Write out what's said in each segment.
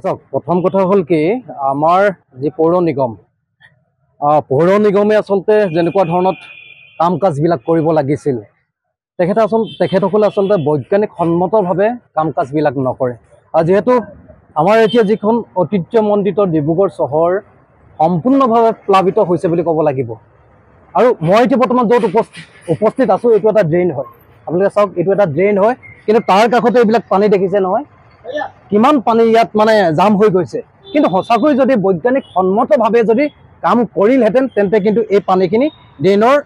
চাওক প্ৰথম কথা হ'ল কি আমাৰ যি পৌৰ নিগমে আচলতে যেনেকুৱা ধৰণত কাম কাজবিলাক কৰিব লাগিছিল তেখেতসকলে আচলতে বৈজ্ঞানিক সন্মতভাৱে কাম কাজবিলাক নকৰে। আৰু যিহেতু আমাৰ এতিয়া যিখন ঐতিহ্যমণ্ডিত ডিব্ৰুগড় চহৰ সম্পূৰ্ণভাৱে প্লাবিত হৈছে বুলি ক'ব লাগিব। আৰু মই এতিয়া বৰ্তমান য'ত উপস্থিত আছোঁ এইটো এটা ড্ৰেইন হয়। আপোনালোকে চাওক এইটো এটা ড্ৰেইন হয়, কিন্তু তাৰ কাষতে এইবিলাক পানী দেখিছে নহয়, কিমান পানী ইয়াত মানে জাম হৈ গৈছে। কিন্তু সঁচাকৈ যদি বৈজ্ঞানিক সন্মতভাৱে যদি কাম কৰিলহেঁতেন তেন্তে কিন্তু এই পানীখিনি ড্ৰেইনৰ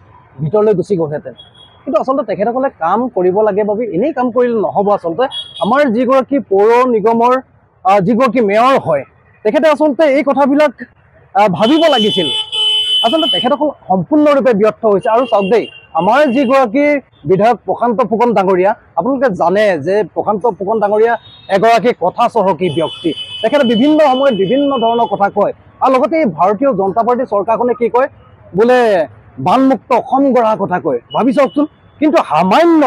ভিতৰলৈ গুচি গ'লহেঁতেন। কিন্তু আচলতে তেখেতসকলে কাম কৰিব লাগে বাবে এনেই কাম কৰিলে নহ'ব। আচলতে আমাৰ যিগৰাকী পৌৰ নিগমৰ যিগৰাকী মেয়ৰ হয় তেখেতে আচলতে এই কথাবিলাক ভাবিব লাগিছিল। আচলতে তেখেতসকল সম্পূৰ্ণৰূপে ব্যৰ্থ হৈছে। আৰু চাওক দেই, আমাৰ যিগৰাকী বিধায়ক প্ৰশান্ত ফুকন ডাঙৰীয়া, আপোনালোকে জানে যে প্ৰশান্ত ফুকন ডাঙৰীয়া এগৰাকী কথা চহকী ব্যক্তি। তেখেতে বিভিন্ন সময়ত বিভিন্ন ধৰণৰ কথা কয়। আৰু লগতে এই ভাৰতীয় জনতা পাৰ্টী চৰকাৰখনে কি কয়, বোলে বানমুক্ত অসম গঢ়াৰ কথা কয়। ভাবি চাওকচোন, কিন্তু সামান্য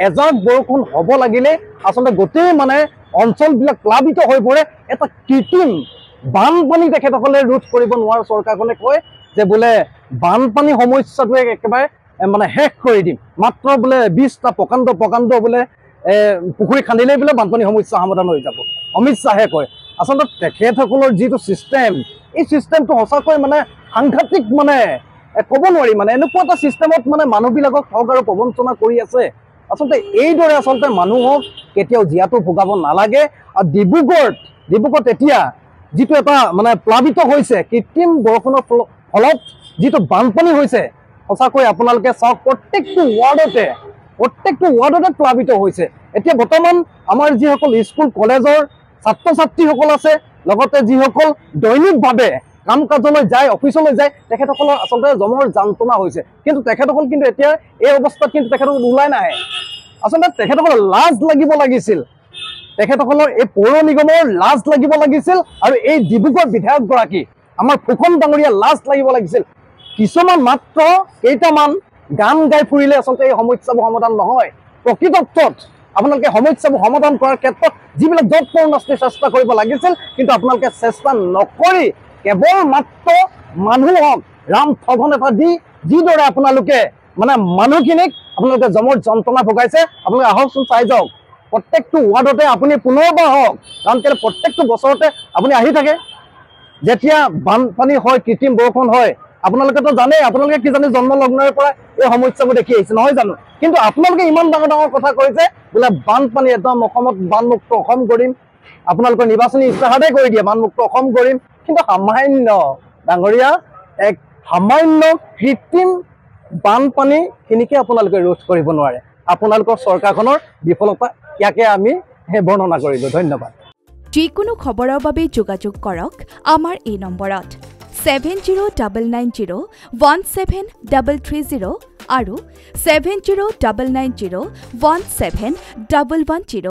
এজাক বৰষুণ হ'ব লাগিলে আচলতে গোটেই মানে অঞ্চলবিলাক প্লাবিত হৈ পৰে। এটা কৃত্ৰিম বানপানী তেখেতসকলে ৰোধ কৰিব নোৱাৰা চৰকাৰখনে কয় যে বোলে বানপানী সমস্যাটোৱে একেবাৰে মানে শেষ কৰি দিম, মাত্ৰ বোলে 20টা প্ৰকাণ্ড বোলে পুখুৰী খান্দিলেই বোলে বানপানী সমস্যা সমাধান হৈ যাব। অমিত শ্বাহে কয়। আচলতে তেখেতসকলৰ যিটো ছিষ্টেম, এই ছিষ্টেমটো সঁচাকৈ মানে সাংঘাতিক, মানে ক'ব নোৱাৰি। মানে এনেকুৱা এটা ছিষ্টেমত মানে মানুহবিলাকক ঠগ আৰু প্ৰবঞ্চনা কৰি আছে। আচলতে এইদৰে আচলতে মানুহক কেতিয়াও জীয়াটো ভোগাব নালাগে। আৰু ডিব্ৰুগড়ত এতিয়া যিটো এটা মানে প্লাবিত হৈছে কৃত্ৰিম বৰষুণৰ ফলত যিটো বানপানী হৈছে, সঁচাকৈ আপোনালোকে চাওক প্ৰত্যেকটো ৱাৰ্ডতে প্লাবিত হৈছে। এতিয়া বৰ্তমান আমাৰ যিসকল স্কুল কলেজৰ ছাত্ৰ ছাত্ৰীসকল আছে, লগতে যিসকল দৈনিকভাৱে কাম কাজলৈ যায়, অফিচলৈ যায়, তেখেতসকলৰ আচলতে জমৰ যন্ত্ৰণা হৈছে। কিন্তু তেখেতসকল কিন্তু এতিয়া এই অৱস্থাত কিন্তু তেখেতসকল ওলাই নাহে। আচলতে তেখেতসকলৰ লাজ লাগিব লাগিছিল, তেখেতসকলৰ এই পৌৰ নিগমৰ লাজ লাগিব লাগিছিল। আৰু এই ডিব্ৰুগড় বিধায়কগৰাকী আমাৰ ফুকন ডাঙৰীয়া লাজ লাগিব লাগিছিল। কিছুমান মাত্ৰ কেইটামান গান গাই ফুৰিলে আচলতে এই সমস্যাবোৰ সমাধান নহয়। প্ৰকৃতৰ্থত আপোনালোকে সমস্যাবোৰ সমাধান কৰাৰ ক্ষেত্ৰত যিবিলাক যৎপৰোনাস্তি চেষ্টা কৰিব লাগিছিল, কিন্তু আপোনালোকে চেষ্টা নকৰি কেৱল মাত্ৰ মানুহক ৰাম ঠগন এটা দি যিদৰে আপোনালোকে মানে মানুহখিনিক আপোনালোকে জমৰ যন্ত্ৰণা ভোগাইছে। আপোনালোকে আহকচোন চাই যাওক, প্ৰত্যেকটো ৱাৰ্ডতে আপুনি পুনৰবাৰ হওক, কাৰণ কেলৈ প্ৰত্যেকটো বছৰতে আপুনি আহি থাকে। যেতিয়া বানপানী হয়, কৃত্ৰিম বৰষুণ হয়, আপোনালোকেতো জানেই, আপোনালোকে কি জানে জন্ম লগ্নৰে পৰা এই সমস্যাবোৰ দেখি আহিছে নহয় জানো। কিন্তু আপোনালোকে ইমান ডাঙৰ কথা কৈছে বোলে বানপানী একদম অসমত বানমুক্ত অসম কৰিম, আপোনালোকৰ নিৰ্বাচনী ইস্তাহাৰতে কৰি দিয়ে বানমুক্ত অসম কৰিম। কিন্তু সামান্য ডাঙৰীয়া এক সামান্য কৃত্ৰিম বানপানীখিনিকে আপোনালোকে ৰোধ কৰিব নোৱাৰে। আপোনালোকৰ চৰকাৰখনৰ বিফলতা ইয়াকে আমি বৰ্ণনা কৰিলোঁ। ধন্যবাদ। যিকোনো খবৰৰ বাবে যোগাযোগ কৰক আমাৰ এই নম্বৰত 7099017330 আৰু 7099017110।